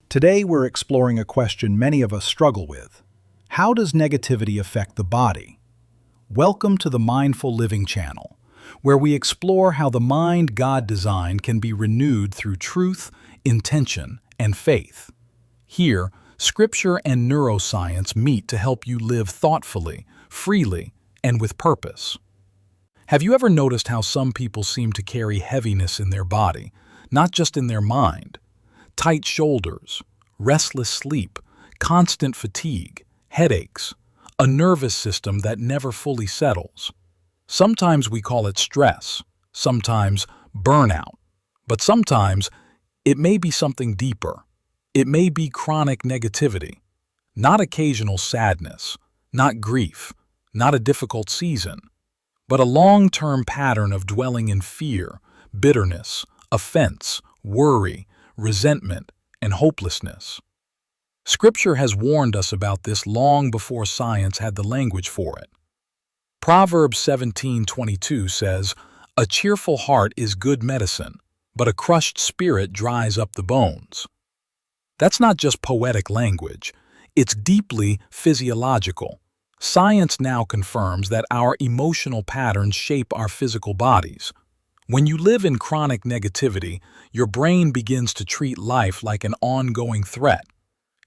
Today we're exploring a question many of us struggle with. How does negativity affect the body? Welcome to the Mindful Living channel, where we explore how the mind God designed can be renewed through truth, intention, and faith. Here, Scripture and neuroscience meet to help you live thoughtfully, freely, and with purpose. Have you ever noticed how some people seem to carry heaviness in their body, not just in their mind? Tight shoulders, restless sleep, constant fatigue, headaches, a nervous system that never fully settles. Sometimes we call it stress, sometimes burnout, but sometimes it may be something deeper. It may be chronic negativity, not occasional sadness, not grief, not a difficult season, but a long-term pattern of dwelling in fear, bitterness, offense, worry, resentment, and hopelessness. Scripture has warned us about this long before science had the language for it. Proverbs 17:22 says, "A cheerful heart is good medicine, but a crushed spirit dries up the bones." That's not just poetic language, it's deeply physiological. Science now confirms that our emotional patterns shape our physical bodies. When you live in chronic negativity, your brain begins to treat life like an ongoing threat.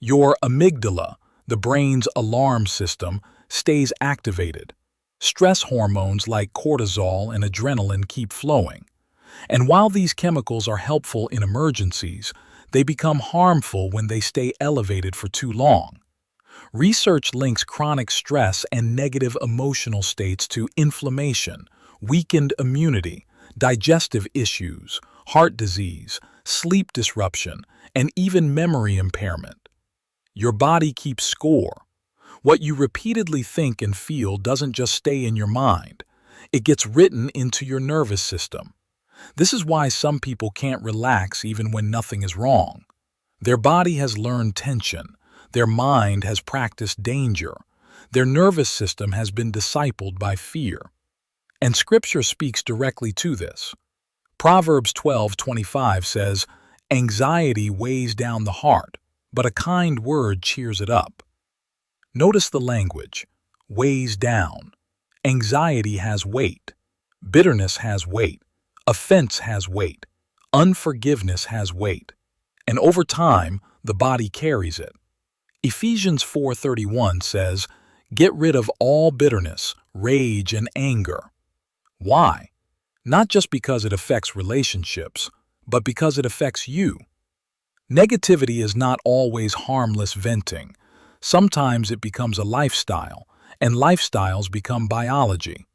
Your amygdala, the brain's alarm system, stays activated. Stress hormones like cortisol and adrenaline keep flowing. And while these chemicals are helpful in emergencies, they become harmful when they stay elevated for too long. Research links chronic stress and negative emotional states to inflammation, weakened immunity, digestive issues, heart disease, sleep disruption, and even memory impairment. Your body keeps score. What you repeatedly think and feel doesn't just stay in your mind. It gets written into your nervous system. This is why some people can't relax even when nothing is wrong. Their body has learned tension. Their mind has practiced danger. Their nervous system has been discipled by fear. And Scripture speaks directly to this. Proverbs 12:25 says, "Anxiety weighs down the heart, but a kind word cheers it up." Notice the language, weighs down. Anxiety has weight. Bitterness has weight. Offense has weight. Unforgiveness has weight. And over time, the body carries it. Ephesians 4:31 says, "Get rid of all bitterness, rage, and anger." Why? Not just because it affects relationships, but because it affects you. Negativity is not always harmless venting. Sometimes it becomes a lifestyle, and lifestyles become biology.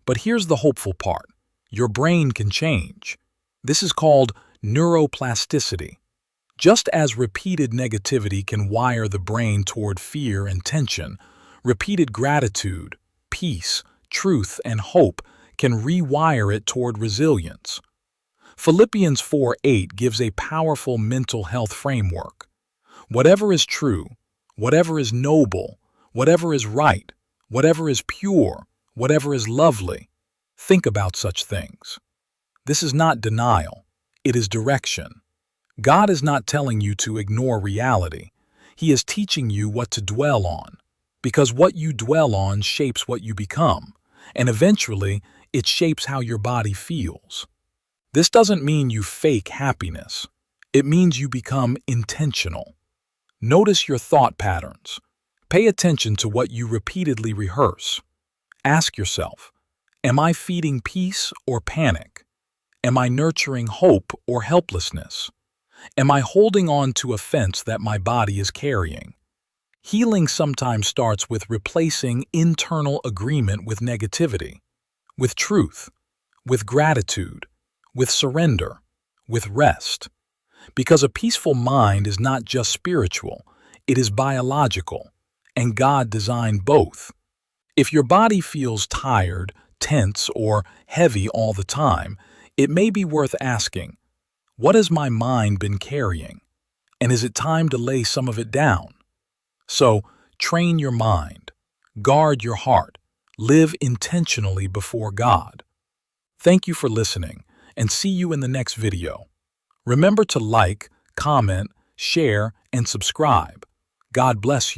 But here's the hopeful part. Your brain can change. This is called neuroplasticity. Just as repeated negativity can wire the brain toward fear and tension, repeated gratitude, peace, truth, and hope can rewire it toward resilience. Philippians 4:8 gives a powerful mental health framework. Whatever is true, whatever is noble, whatever is right, whatever is pure, whatever is lovely, think about such things. This is not denial, it is direction. God is not telling you to ignore reality. He is teaching you what to dwell on, because what you dwell on shapes what you become, and eventually, it shapes how your body feels. This doesn't mean you fake happiness. It means you become intentional. Notice your thought patterns. Pay attention to what you repeatedly rehearse. Ask yourself, am I feeding peace or panic? Am I nurturing hope or helplessness? Am I holding on to offense that my body is carrying? Healing sometimes starts with replacing internal agreement with negativity, with truth, with gratitude, with surrender, with rest. Because a peaceful mind is not just spiritual, it is biological, and God designed both. If your body feels tired, tense, or heavy all the time, it may be worth asking, what has my mind been carrying? And is it time to lay some of it down? So, train your mind, guard your heart, live intentionally before God. Thank you for listening, and see you in the next video. Remember to like, comment, share, and subscribe. God bless you.